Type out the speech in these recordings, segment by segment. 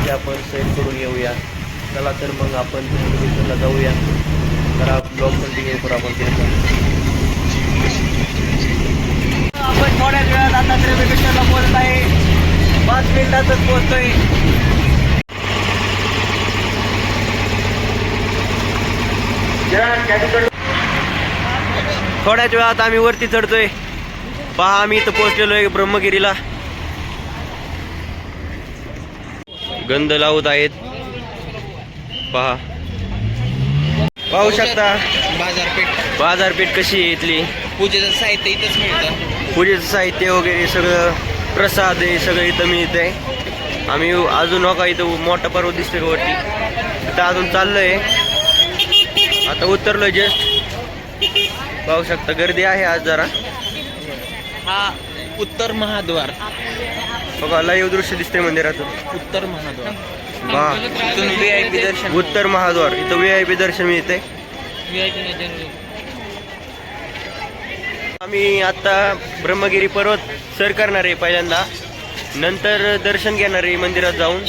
मस्तपैकी आपण सैर करून येऊया. चला तर मग आपण त्र्यंबकेश्वरला जाऊया. जरा ब्लॉग कंटिन्यू करू आपण तिथे. आपण थोड्याच वेळात आता त्र्यंबकेश्वरला पोहोचत आहे. 5 मिनिटातच पोहोचतोय. थोड्याच वेळात आम्ही वरती चढतोय. पहा आम्ही इथं पोहोचलेलो आहे ब्रह्मगिरीला. गंध लावत आहेत. पहा पाहू शकता बाजारपेठ कशी आहे इथली. पूजेचं साहित्य इथंच मिळतं. पूजेचं साहित्य वगैरे सगळं, प्रसाद आहे सगळं इथं मिळतंय. आम्ही अजून नका इथं मोठा पर्वत दिसतोय का वरती, इथं अजून चाललोय. आता उतरलोय जस्ट. पाहू शकता गर्दी आहे आज जरा. हा उत्तर महाद्वार. बघा लाईव्ह दृश्य दिसतंय मंदिरातून. उत्तर महाद्वार. इथून VIP दर्शन. उत्तर महाद्वार. इथं VIP दर्शन मिळते. आम्ही आता ब्रह्मगिरी पर्वत सर करणार आहे पहिल्यांदा, नंतर दर्शन घेणार आहे मंदिरात जाऊन.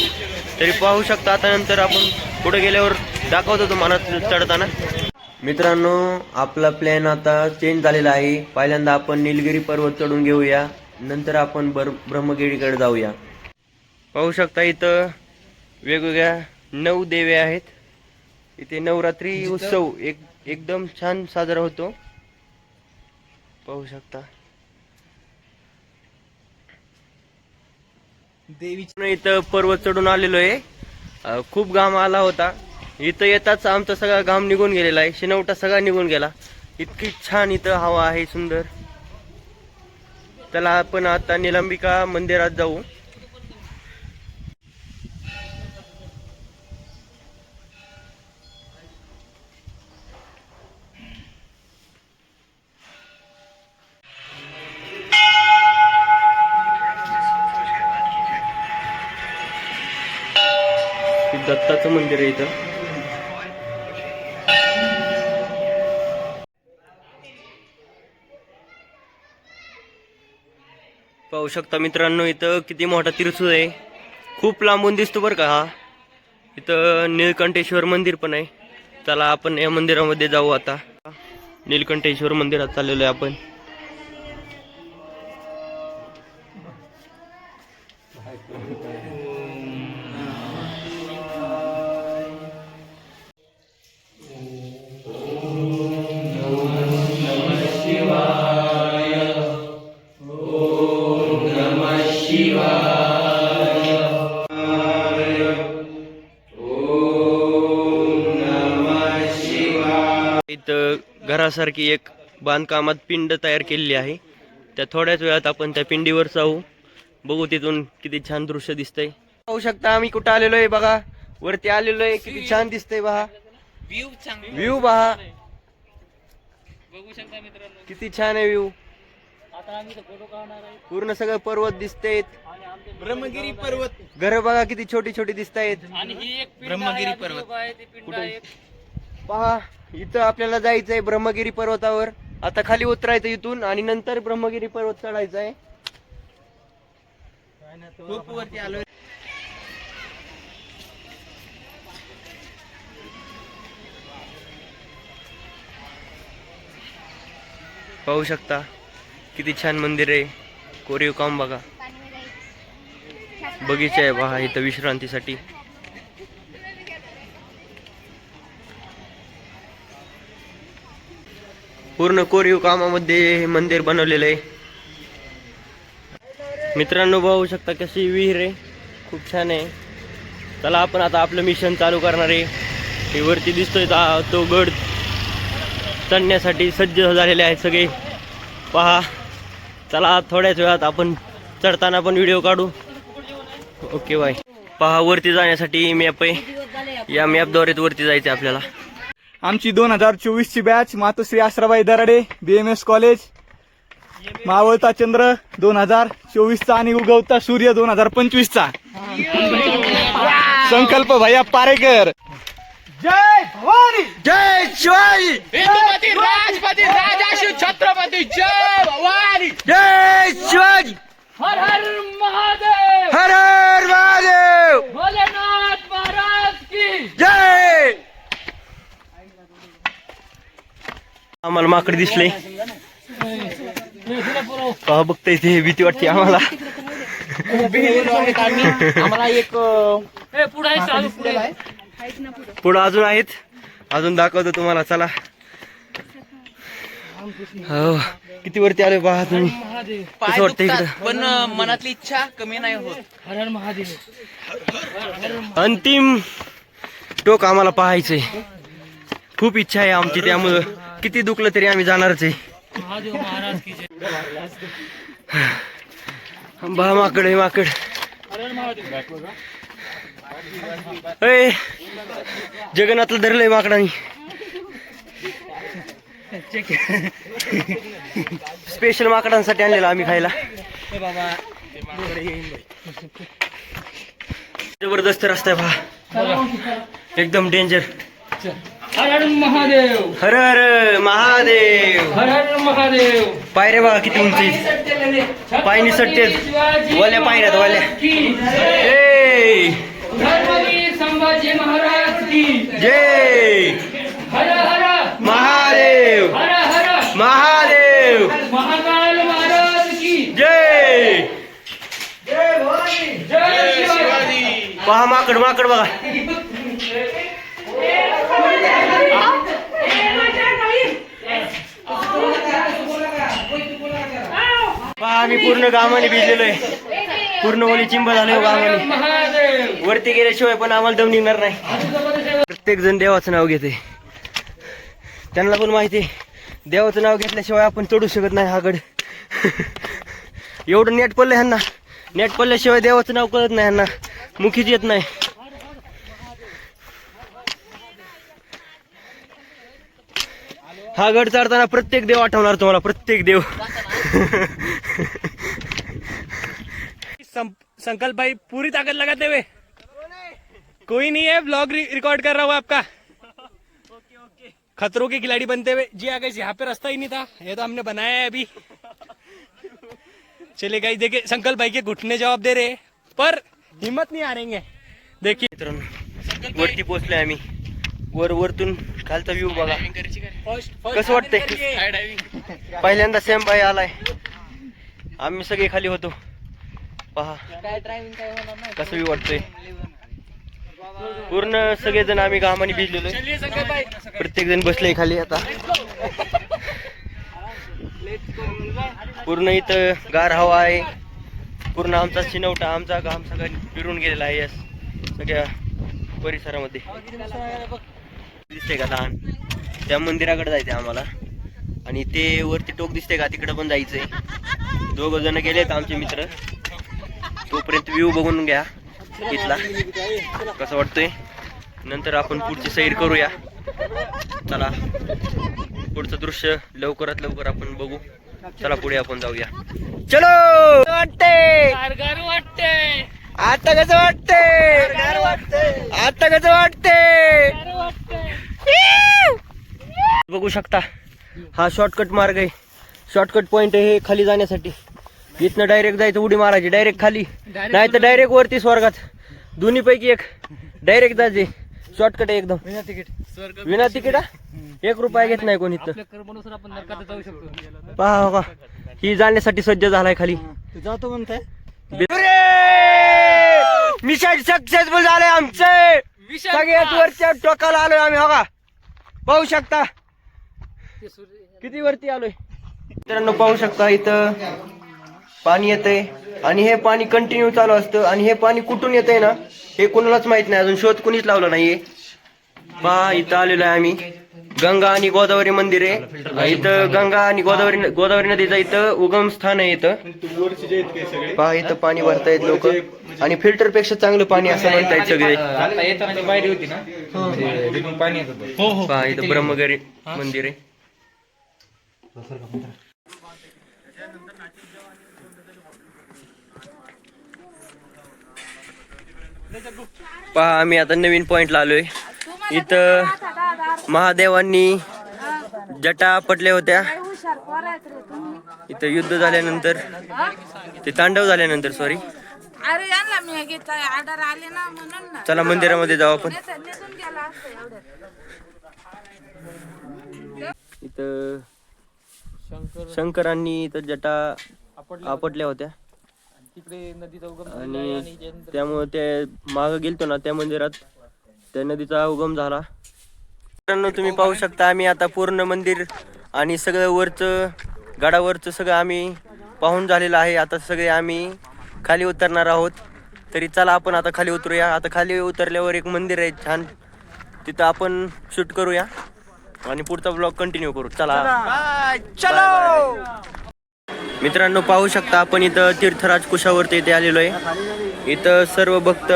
तरी पाहू शकता आता नंतर आपण पुढे गेल्यावर दाखवतो तुम्हाला चढताना. मित्रांनो आपला प्लॅन आता चेंज झालेला आहे. पहिल्यांदा आपण निलगिरी पर्वत चढून घेऊया, नंतर आपण ब्रह्मगिरीकडे जाऊया. पाहू शकता इथं वेगवेगळ्या 9 देवे आहेत. इथे नवरात्री उत्सव एकदम छान साजरा होतो. पाहू शकता देवीची. इथं पर्वत चढून आलेलो आहे. खूप घाम आला होता. इथं येताच आमचा सगळा घाम निघून गेलेला आहे. शिनवटा सगळा निघून गेला. इतकी छान इथं हवा आहे, सुंदर. त्याला आपण आता निलंबिका मंदिरात जाऊ. दत्ताचं मंदिर आहे इथं. पाहू शकता मित्रांनो इथं किती मोठा त्रिशूळ आहे. खूप लांबून दिसतो बरं का हा. इथं नीलकंठेश्वर मंदिर पण आहे. चला आपण या मंदिरामध्ये जाऊ आता. नीलकंठेश्वर मंदिरात चाललेलो आहे आपण. इथं घरासारखी एक बांधकामात पिंड तयार केलेली आहे. त्या थोड्याच वेळात आपण त्या पिंडीवर जाऊ. बघू तिथून किती छान दृश्य दिसतंय. पाहू शकता आम्ही कुठं आलेलो आहे बघा. वरती आलेलो आहे. किती छान दिसतंय बघा. व्ह्यू पहा. बघू शकता मित्रांनो किती छान आहे व्ह्यू. आता आम्ही फोटो काढणार आहे. पूर्ण सगळं पर्वत दिसतेत. ब्रह्मगिरी पर्वत. घर बघा किती छोटी छोटी दिसत आहेत. आणि ही एक ब्रह्मगिरी पर्वत आहे. ती पिंड आहे. पहा इथं आपल्याला जायचंय ब्रह्मगिरी पर्वतावर. आता खाली उतरायचं इथून आणि नंतर ब्रह्मगिरी पर्वत चढायचा आहे. खूप वरती आलोय. पाहू शकता किती छान मंदिर आहे. कोरीव काम बघा. बगीचा आहे पहा इथं विश्रांतीसाठी. पूर्ण कोरीव कामामध्ये हे मंदिर बनवलेलं आहे. मित्रांनो पाहू शकता कशी विहीर आहे. खूप छान आहे. चला आपण आता आपलं मिशन चालू करणार आहे. हे वरती दिसतोय तो गड चढण्यासाठी सज्ज झालेले आहेत सगळे. पहा चला थोड्याच वेळात आपण चढताना पण व्हिडिओ काढू. Okay bye. पहा वरती जाण्यासाठी मॅप आहे. या मॅपद्वारे वरती जायचं आपल्याला. आमची 2024 ची बॅच मातोश्री आश्राबाई दराडे BMS कॉलेज. मावळता चंद्र 2024 चा आणि उगवता सूर्य 2025 चा. संकल्प भैया पारेकर. जय भवानी. जय शिवाजी. हिंदुपती राजपती राजाशी छत्रपती जय भवानी. जय शिवाजी. हर हर महादेव. हर हर महादेव. भोलेनाथ आम्हाला माकड दिसले पहा बघता इथे भीती वाटते आम्हाला. आम्हाला एक पुढं अजून आहेत, अजून दाखवतो तुम्हाला. चला हो किती वरती आले पहा तुम्ही. कसं वाटतं इकडं? पण मनातली इच्छा कमी नाही होत. अंतिम टोक आम्हाला पाहायचंय. खूप इच्छा आहे आमची, त्यामुळं किती दुखलं तरी आम्ही जाणारच आहे. बा माकड आहे माकड. अय जगन्नाथला धरलंय माकडानी. स्पेशल माकडांसाठी आणलेलं आम्ही खायला. जबरदस्त रस्ता आहे पहा, एकदम डेंजर. हर हर महादेव, हर हर महादेव. हर हर महादेव. पायरे बघा किती उंची, पाय निसटतेत वाल्या पायऱ्यात वाल्या. जय धर्मवीर संभाजी महाराज की जय. हर हर महादेव हर हर महादेव महाकाल महाराज की जय. जय शिवाजी. पहा माकड माकड बघा. पहा आम्ही पूर्ण गावाने भिजलेलो आहे, पूर्ण ओली चिंब झाले गावाने. महादेव. वरती गेल्याशिवाय पण आम्हाला दम निघणार नाही. प्रत्येक जण देवाचं नाव घेते, त्यांना पण माहिती आहे देवाचं नाव घेतल्याशिवाय आपण चढू शकत नाही हा गड. एवढं नेट पडलं ह्यांना, नेट पडल्याशिवाय देवाचं नाव कळत नाही ह्यांना, मुखीच येत नाही. हा गड चढताना प्रत्येक देव आठवणार तुम्हाला, प्रत्येक देव. संकल्प भाई पूरी ताकत लगाते हुए. कोई नहीं है, ब्लॉग रिकॉर्ड कर रहा हूँ आपका. खतरों के खिलाड़ी बनते हुए. जी आगे यहाँ पे रास्ता ही नहीं था, ये तो हमने बनाया है अभी. चले गाइस, देखिए संकल्प भाई के घुटने जवाब दे रहे, पर हिम्मत नहीं हारेंगे. देखिए मित्रांनो वरती पोहोचलोय आम्ही. वरतून खालचा व्ह्यू बघा कसं वाटतंय. पहिल्यांदा सॅम भाई आलाय, आम्ही सगळे खाली होतो. पहा कसं व्ह्यू वाटतोय. पूर्ण सगळेजण आम्ही घामाने भिजलेलो, प्रत्येक जण बसले खाली. आता पूर्ण इथं गार हवा आहे, पूर्ण आमचा शिनवटा, आमचा घाम सगळा फिरून गेलेला आहे या सगळ्या परिसरामध्ये. दिसते का लहान, त्या मंदिराकडे जायचंय आम्हाला. आणि ते वरती टोक दिसते का, तिकडे पण जायचंय. दोघं जण गेलेत आमचे मित्र. तोपर्यंत व्ह्यू बघून घ्या इथला कसं वाटतोय, नंतर आपण पुढची सैर करूया. चला पुढचं दृश्य लवकरात लवकर आपण बघू. चला पुढे आपण जाऊया. चलो. वाटते आता कसं वाटते, आता कसं वाटते. बघू शकता हा शॉर्टकट मार्ग आहे, शॉर्टकट पॉइंट आहे हे खाली जाण्यासाठी. इथनं डायरेक्ट जायचं, उडी मारायची डायरेक्ट खाली, नाही तर डायरेक्ट वरती स्वर्गात. दोन्ही पैकी एक, डायरेक्ट जायचे. शॉर्टकट आहे एकदम, विना तिकीट. 1 रुपया घेत नाही कोणी इथं. पहा का ही जाण्यासाठी सज्ज झालाय खाली. जातो म्हणताय. मिशन सक्सेसफुल झाले आमचे. सगळ्यात वरच्या टोकाला आलोय आम्ही. बघा पाहू शकता किती वरती आलोय. मित्रांनो पाहू शकता इथं पाणी येतंय, आणि हे पाणी कंटिन्यू चालू असतं. आणि हे पाणी कुठून येतंय ना हे कोणालाच माहित नाही, अजून शोध कुणीच लावला नाहीये. पहा इथं आलेलो आहे आम्ही. गंगा आणि गोदावरी मंदिर आहे इथं. गंगा आणि गोदावरी नदीचं इथं उगम स्थान आहे इथं. पहा इथं पाणी भरतायत लोक, आणि फिल्टर पेक्षा चांगलं पाणी असं म्हणतायत सगळे. पहा इथं ब्रह्मगिरी मंदिर आहे. पहा आम्ही आता नवीन पॉइंटला आलोय. इथं महादेवांनी जटा पटल्या होत्या. इथं युद्ध झाल्यानंतर, ते तांडव झाल्यानंतर, सॉरी. अरे यांना मी घेताय ऑर्डर आले ना म्हणून ना. चला मंदिरामध्ये जाऊ आपण. इथं शंकरांनी इथं जटा आपटल्या होत्या आणि त्यामुळे ते मागं गेलतो ना त्या मंदिरात त्या नदीचा उगम झाला. मित्रांनो तुम्ही पाहू शकता आम्ही आता पूर्ण मंदिर आणि सगळं वरचं गडावरचं सगळं आम्ही पाहून झालेलं आहे. आता सगळे आम्ही खाली उतरणार आहोत. तरी चला आपण आता खाली उतरूया. आता खाली उतरल्यावर एक मंदिर आहे छान, तिथं आपण शूट करूया आणि पुढचा ब्लॉग कंटिन्यू करू. चला चलो. मित्रांनो पाहू शकता आपण इथं तीर्थराज कुशावरती इथे आलेलो आहे. इथं सर्व भक्त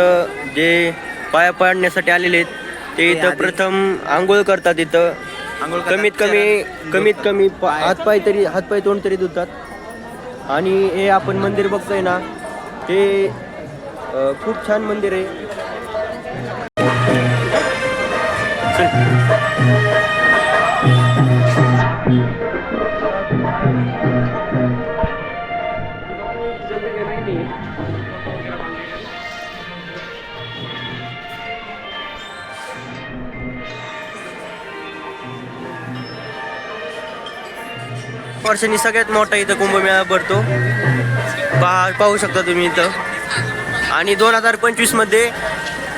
जे पाया पाडण्यासाठी आलेले आहेत ते इथं प्रथम आंघोळ करतात. इथं कमीत कमी हातपाय तोंड तरी धुतात. आणि हे आपण मंदिर बघतोय ना ते खूप छान मंदिर आहे. वर्षांनी सगळ्यात मोठा इथं कुंभमेळा भरतो. पाहू शकता तुम्ही इथं. आणि 2025 मध्ये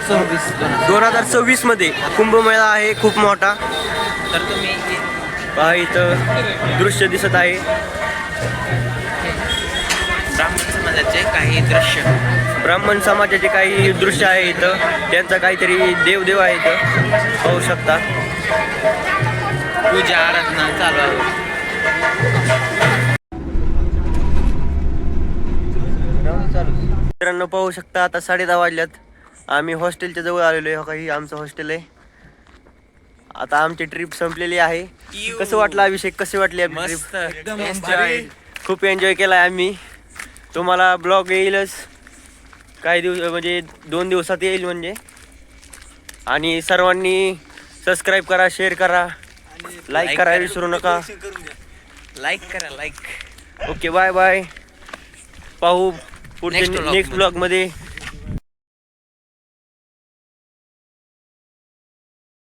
2026 मध्ये कुंभमेळा आहे खूप मोठा. तर तुम्ही पहा इथं दृश्य दिसत आहे. ब्राह्मण समाजाचे काही दृश्य आहे इथं. त्यांचा काहीतरी देव आहे इथं पाहू शकता. पूजा आराधना चालू आहे. मित्रांनो पाहू शकता आता 10:30 वाजल्यात. आम्ही हॉस्टेलच्या जवळ आलेलो आहे. काही आमचं हॉस्टेल आहे. आता आमची ट्रिप संपलेली आहे. कसं वाटलं अभिषेक, कसे वाटले मस्त ट्रिप? खूप एन्जॉय केलाय आम्ही. तुम्हाला ब्लॉग येईलच काही दिवस म्हणजे 2 दिवसात येईल म्हणजे. आणि सर्वांनी सबस्क्राईब करा, शेअर करा, लाईक करा विसरू नका. लाईक करा. Okay bye bye. पाहू पुढच्या नेक्स्ट ब्लॉग मध्ये.